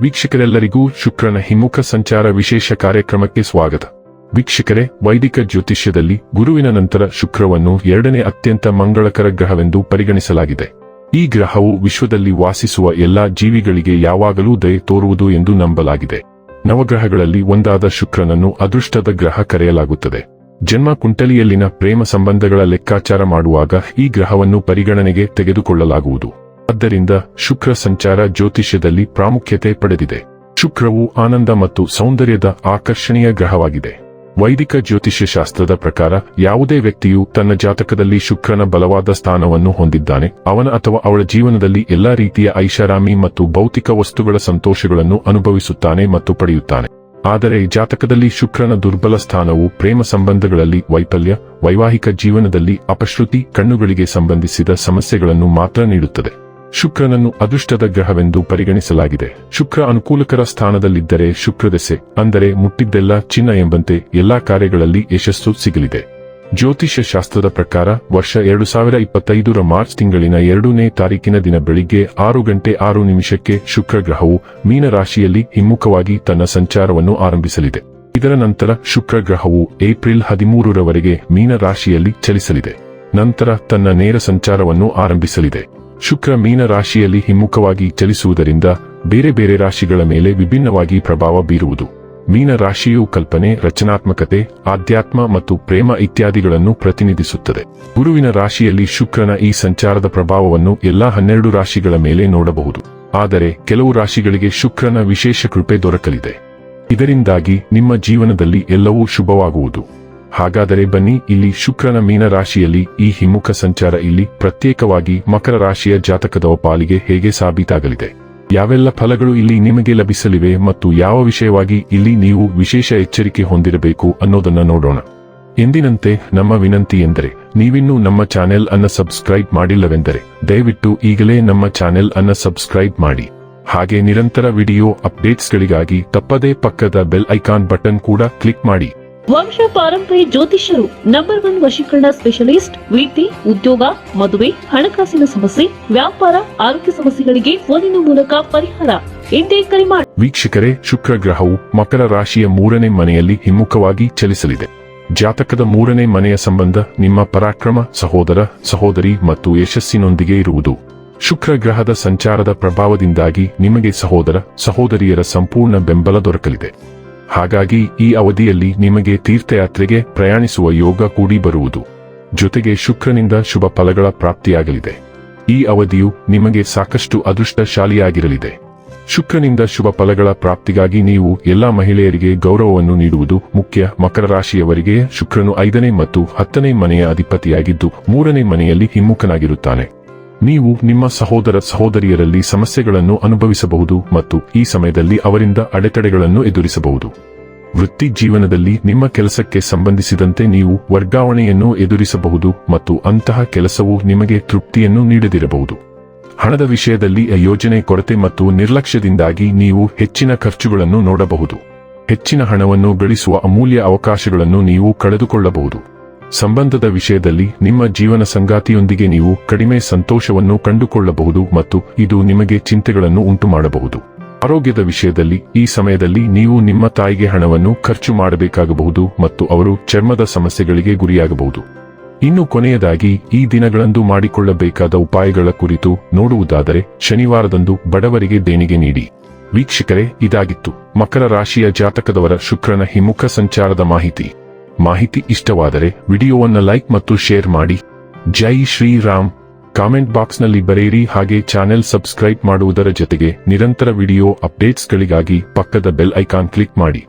ವೀಕ್ಷಕರೆಲ್ಲರಿಗೂ ಶುಕ್ರನ ಹಿಮ್ಮುಖ ಸಂಚಾರ ವಿಶೇಷ ಕಾರ್ಯಕ್ರಮಕ್ಕೆ ಸ್ವಾಗತ. ವೀಕ್ಷಕರೇ, ವೈದಿಕ ಜ್ಯೋತಿಷ್ಯದಲ್ಲಿ ಗುರುವಿನ ನಂತರ ಶುಕ್ರವನ್ನು ಎರಡನೇ ಅತ್ಯಂತ ಮಂಗಳಕರ ಗ್ರಹವೆಂದು ಪರಿಗಣಿಸಲಾಗಿದೆ. ಈ ಗ್ರಹವು ವಿಶ್ವದಲ್ಲಿ ವಾಸಿಸುವ ಎಲ್ಲಾ ಜೀವಿಗಳಿಗೆ ಯಾವಾಗಲೂ ದಯೆ ತೋರುವುದು ಎಂದು ನಂಬಲಾಗಿದೆ. ನವಗ್ರಹಗಳಲ್ಲಿ ಒಂದಾದ ಶುಕ್ರನನ್ನು ಅದೃಷ್ಟದ ಗ್ರಹ ಕರೆಯಲಾಗುತ್ತದೆ. ಜನ್ಮ ಕುಂಡಲಿಯಲ್ಲಿನ ಪ್ರೇಮ ಸಂಬಂಧಗಳ ಲೆಕ್ಕಾಚಾರ ಮಾಡುವಾಗ ಈ ಗ್ರಹವನ್ನು ಪರಿಗಣನೆಗೆ ತೆಗೆದುಕೊಳ್ಳಲಾಗುವುದು. ಆದ್ದರಿಂದ ಶುಕ್ರ ಸಂಚಾರ ಜ್ಯೋತಿಷ್ಯದಲ್ಲಿ ಪ್ರಾಮುಖ್ಯತೆ ಪಡೆದಿದೆ. ಶುಕ್ರವು ಆನಂದ ಮತ್ತು ಸೌಂದರ್ಯದ ಆಕರ್ಷಣೀಯ ಗ್ರಹವಾಗಿದೆ. ವೈದಿಕ ಜ್ಯೋತಿಷ್ಯ ಶಾಸ್ತ್ರದ ಪ್ರಕಾರ ಯಾವುದೇ ವ್ಯಕ್ತಿಯು ತನ್ನ ಜಾತಕದಲ್ಲಿ ಶುಕ್ರನ ಬಲವಾದ ಸ್ಥಾನವನ್ನು ಹೊಂದಿದ್ದಾನೆ, ಅವನ ಅಥವಾ ಅವಳ ಜೀವನದಲ್ಲಿ ಎಲ್ಲಾ ರೀತಿಯ ಐಷಾರಾಮಿ ಮತ್ತು ಭೌತಿಕ ವಸ್ತುಗಳ ಸಂತೋಷಗಳನ್ನು ಅನುಭವಿಸುತ್ತಾನೆ ಮತ್ತು ಪಡೆಯುತ್ತಾನೆ. ಆದರೆ ಜಾತಕದಲ್ಲಿ ಶುಕ್ರನ ದುರ್ಬಲ ಸ್ಥಾನವು ಪ್ರೇಮ ಸಂಬಂಧಗಳಲ್ಲಿ ವೈಫಲ್ಯ, ವೈವಾಹಿಕ ಜೀವನದಲ್ಲಿ ಅಪಶ್ರುತಿ, ಕಣ್ಣುಗಳಿಗೆ ಸಂಬಂಧಿಸಿದ ಸಮಸ್ಯೆಗಳನ್ನು ಮಾತ್ರ ನೀಡುತ್ತದೆ. ಶುಕ್ರನನ್ನು ಅದೃಷ್ಟದ ಗ್ರಹವೆಂದು ಪರಿಗಣಿಸಲಾಗಿದೆ. ಶುಕ್ರ ಅನುಕೂಲಕರ ಸ್ಥಾನದಲ್ಲಿದ್ದರೆ ಶುಕ್ರದೆಸೆ, ಅಂದರೆ ಮುಟ್ಟಿದ್ದೆಲ್ಲ ಚಿನ್ನ ಎಂಬಂತೆ ಎಲ್ಲಾ ಕಾರ್ಯಗಳಲ್ಲಿ ಯಶಸ್ಸು ಸಿಗಲಿದೆ. ಜ್ಯೋತಿಷ್ಯ ಶಾಸ್ತ್ರದ ಪ್ರಕಾರ ವರ್ಷ 2025ರ ಮಾರ್ಚ್ ತಿಂಗಳಿನ 2ನೇ ತಾರೀಕಿನ ದಿನ ಬೆಳಿಗ್ಗೆ 6:06 ಶುಕ್ರ ಗ್ರಹವು ಮೀನ ರಾಶಿಯಲ್ಲಿ ಹಿಮ್ಮುಖವಾಗಿ ತನ್ನ ಸಂಚಾರವನ್ನು ಆರಂಭಿಸಲಿದೆ. ಇದರ ನಂತರ ಶುಕ್ರ ಗ್ರಹವು ಏಪ್ರಿಲ್ 13ರವರೆಗೆ ಮೀನ ರಾಶಿಯಲ್ಲಿ ಚಲಿಸಲಿದೆ. ನಂತರ ತನ್ನ ನೇರ ಸಂಚಾರವನ್ನು ಆರಂಭಿಸಲಿದೆ. ಶುಕ್ರ ಮೀನ ರಾಶಿಯಲ್ಲಿ ಹಿಮ್ಮುಖವಾಗಿ ಚಲಿಸುವುದರಿಂದ ಬೇರೆ ಬೇರೆ ರಾಶಿಗಳ ಮೇಲೆ ವಿಭಿನ್ನವಾಗಿ ಪ್ರಭಾವ ಬೀರುವುದು. ಮೀನ ರಾಶಿಯು ಕಲ್ಪನೆ, ರಚನಾತ್ಮಕತೆ, ಆಧ್ಯಾತ್ಮ ಮತ್ತು ಪ್ರೇಮ ಇತ್ಯಾದಿಗಳನ್ನು ಪ್ರತಿನಿಧಿಸುತ್ತದೆ. ಗುರುವಿನ ರಾಶಿಯಲ್ಲಿ ಶುಕ್ರನ ಈ ಸಂಚಾರದ ಪ್ರಭಾವವನ್ನು ಎಲ್ಲಾ 12 ರಾಶಿಗಳ ಮೇಲೆ ನೋಡಬಹುದು. ಆದರೆ ಕೆಲವು ರಾಶಿಗಳಿಗೆ ಶುಕ್ರನ ವಿಶೇಷ ಕೃಪೆ ದೊರಕಲಿದೆ. ಇದರಿಂದಾಗಿ ನಿಮ್ಮ ಜೀವನದಲ್ಲಿ ಎಲ್ಲವೂ ಶುಭವಾಗುವುದು. ಹಾಗಾದರೆ ಬನ್ನಿ, ಇಲ್ಲಿ ಶುಕ್ರನ ಮೀನ ರಾಶಿಯಲ್ಲಿ ಈ ಹಿಮ್ಮುಖ ಸಂಚಾರ ಇಲ್ಲಿ ಪ್ರತ್ಯೇಕವಾಗಿ ಮಕರ ರಾಶಿಯ ಜಾತಕದ ಪಾಲಿಗೆ ಹೇಗೆ ಸಾಬೀತಾಗಲಿದೆ, ಯಾವೆಲ್ಲ ಫಲಗಳು ಇಲ್ಲಿ ನಿಮಗೆ ಲಭಿಸಲಿವೆ ಮತ್ತು ಯಾವ ವಿಷಯವಾಗಿ ಇಲ್ಲಿ ನೀವು ವಿಶೇಷ ಎಚ್ಚರಿಕೆ ಹೊಂದಿರಬೇಕು ಅನ್ನೋದನ್ನ ನೋಡೋಣ. ಎಂದಿನಂತೆ ನಮ್ಮ ವಿನಂತಿ ಎಂದರೆ, ನೀವಿನ್ನೂ ನಮ್ಮ ಚಾನೆಲ್ ಅನ್ನು ಸಬ್ಸ್ಕ್ರೈಬ್ ಮಾಡಿಲ್ಲವೆಂದರೆ ದಯವಿಟ್ಟು ಈಗಲೇ ನಮ್ಮ ಚಾನೆಲ್ ಅನ್ನು ಸಬ್ಸ್ಕ್ರೈಬ್ ಮಾಡಿ. ಹಾಗೆ ನಿರಂತರ ವಿಡಿಯೋ ಅಪ್ಡೇಟ್ಸ್ಗಳಿಗಾಗಿ ತಪ್ಪದೇ ಪಕ್ಕದ ಬೆಲ್ ಐಕಾನ್ ಬಟನ್ ಕೂಡ ಕ್ಲಿಕ್ ಮಾಡಿ. ವಂಶ ಪಾರಂಪರ್ಯ ಜ್ಯೋತಿಷ್ಯರು ನಂಬರ್ 1 ವಶೀಕರಣ ಸ್ಪೆಷಲಿಸ್ಟ್. ವಿದ್ಯೆ, ಉದ್ಯೋಗ, ಮದುವೆ, ಹಣಕಾಸಿನ ಸಮಸ್ಯೆ, ವ್ಯಾಪಾರ, ಆರೋಗ್ಯ ಸಮಸ್ಯೆಗಳಿಗೆ ಫೋನಿನ ಮೂಲಕ ಪರಿಹಾರ. ಇಂದೇ ಕರೆ ಮಾಡಿ. ವೀಕ್ಷಕರೇ, ಶುಕ್ರ ಗ್ರಹವು ಮಕರ ರಾಶಿಯ 3ನೇ ಮನೆಯಲ್ಲಿ ಹಿಮ್ಮುಖವಾಗಿ ಚಲಿಸಲಿದೆ. ಜಾತಕದ 3ನೇ ಮನೆಯ ಸಂಬಂಧ ನಿಮ್ಮ ಪರಾಕ್ರಮ, ಸಹೋದರ, ಸಹೋದರಿ ಮತ್ತು ಯಶಸ್ಸಿನೊಂದಿಗೆ ಇರುವುದು. ಶುಕ್ರ ಗ್ರಹದ ಸಂಚಾರದ ಪ್ರಭಾವದಿಂದಾಗಿ ನಿಮಗೆ ಸಹೋದರ, ಸಹೋದರಿಯರ ಸಂಪೂರ್ಣ ಬೆಂಬಲ ದೊರಕಲಿದೆ. ಹಾಗಾಗಿ ಈ ಅವಧಿಯಲ್ಲಿ ನಿಮಗೆ ತೀರ್ಥಯಾತ್ರೆಗೆ ಪ್ರಯಾಣಿಸುವ ಯೋಗ ಕೂಡಿ ಬರುವುದು. ಜೊತೆಗೆ ಶುಕ್ರನಿಂದ ಶುಭ ಫಲಗಳ ಪ್ರಾಪ್ತಿಯಾಗಲಿದೆ. ಈ ಅವಧಿಯು ನಿಮಗೆ ಸಾಕಷ್ಟು ಅದೃಷ್ಟಶಾಲಿಯಾಗಿರಲಿದೆ. ಶುಕ್ರನಿಂದ ಶುಭ ಫಲಗಳ ಪ್ರಾಪ್ತಿಗಾಗಿ ನೀವು ಎಲ್ಲಾ ಮಹಿಳೆಯರಿಗೆ ಗೌರವವನ್ನು ನೀಡುವುದು ಮುಖ್ಯ. ಮಕರ ರಾಶಿಯವರಿಗೆ ಶುಕ್ರನು 5ನೇ ಮತ್ತು 10ನೇ ಮನೆಯ ಅಧಿಪತಿಯಾಗಿದ್ದು 3ನೇ ಮನೆಯಲ್ಲಿ ಹಿಮ್ಮುಖನಾಗಿರುತ್ತಾನೆ. ನೀವು ನಿಮ್ಮ ಸಹೋದರ ಸಹೋದರಿಯರಲ್ಲಿ ಸಮಸ್ಯೆಗಳನ್ನು ಅನುಭವಿಸಬಹುದು ಮತ್ತು ಈ ಸಮಯದಲ್ಲಿ ಅವರಿಂದ ಅಡೆತಡೆಗಳನ್ನು ಎದುರಿಸಬಹುದು. ವೃತ್ತಿ ಜೀವನದಲ್ಲಿ ನಿಮ್ಮ ಕೆಲಸಕ್ಕೆ ಸಂಬಂಧಿಸಿದಂತೆ ನೀವು ವರ್ಗಾವಣೆಯನ್ನು ಎದುರಿಸಬಹುದು ಮತ್ತು ಅಂತಹ ಕೆಲಸವು ನಿಮಗೆ ತೃಪ್ತಿಯನ್ನು ನೀಡದಿರಬಹುದು. ಹಣದ ವಿಷಯದಲ್ಲಿ ಯೋಜನೆ ಕೊರತೆ ಮತ್ತು ನಿರ್ಲಕ್ಷ್ಯದಿಂದಾಗಿ ನೀವು ಹೆಚ್ಚಿನ ಖರ್ಚುಗಳನ್ನು ನೋಡಬಹುದು. ಹೆಚ್ಚಿನ ಹಣವನ್ನು ಗಳಿಸುವ ಅಮೂಲ್ಯ ಅವಕಾಶಗಳನ್ನು ನೀವು ಕಳೆದುಕೊಳ್ಳಬಹುದು. ಸಂಬಂಧದ ವಿಷಯದಲ್ಲಿ ನಿಮ್ಮ ಜೀವನ ಸಂಗಾತಿಯೊಂದಿಗೆ ನೀವು ಕಡಿಮೆ ಸಂತೋಷವನ್ನು ಕಂಡುಕೊಳ್ಳಬಹುದು ಮತ್ತು ಇದು ನಿಮಗೆ ಚಿಂತೆಗಳನ್ನು ಉಂಟುಮಾಡಬಹುದು. ಆರೋಗ್ಯದ ವಿಷಯದಲ್ಲಿ ಈ ಸಮಯದಲ್ಲಿ ನೀವು ನಿಮ್ಮ ತಾಯಿಗೆ ಹಣವನ್ನು ಖರ್ಚು ಮಾಡಬೇಕಾಗಬಹುದು ಮತ್ತು ಅವರು ಚರ್ಮದ ಸಮಸ್ಯೆಗಳಿಗೆ ಗುರಿಯಾಗಬಹುದು. ಇನ್ನು ಕೊನೆಯದಾಗಿ ಈ ದಿನಗಳಂದು ಮಾಡಿಕೊಳ್ಳಬೇಕಾದ ಉಪಾಯಗಳ ಕುರಿತು ನೋಡುವುದಾದರೆ, ಶನಿವಾರದಂದು ಬಡವರಿಗೆ ದೇಣಿಗೆ ನೀಡಿ. ವೀಕ್ಷಕರೇ, ಇದಾಗಿತ್ತು ಮಕರ ರಾಶಿಯ ಜಾತಕದವರ ಶುಕ್ರನ ಹಿಮ್ಮುಖ ಸಂಚಾರದ ಮಾಹಿತಿ ಇಷ್ಟವಾದರೆ ವಿಡಿಯೋವನ್ನು ಲೈಕ್ ಮತ್ತು ಶೇರ್ ಮಾಡಿ. ಜೈ ಶ್ರೀರಾಮ್. ಕಾಮೆಂಟ್ ಬಾಕ್ಸ್ನಲ್ಲಿ ಬರೆಯಿರಿ. ಹಾಗೆ ಚಾನೆಲ್ ಸಬ್ಸ್ಕ್ರೈಬ್ ಮಾಡುವುದರ ಜೊತೆಗೆ ನಿರಂತರ ವಿಡಿಯೋ ಅಪ್ಡೇಟ್ಸ್ಗಳಿಗಾಗಿ ಪಕ್ಕದ ಬೆಲ್ ಐಕಾನ್ ಕ್ಲಿಕ್ ಮಾಡಿ.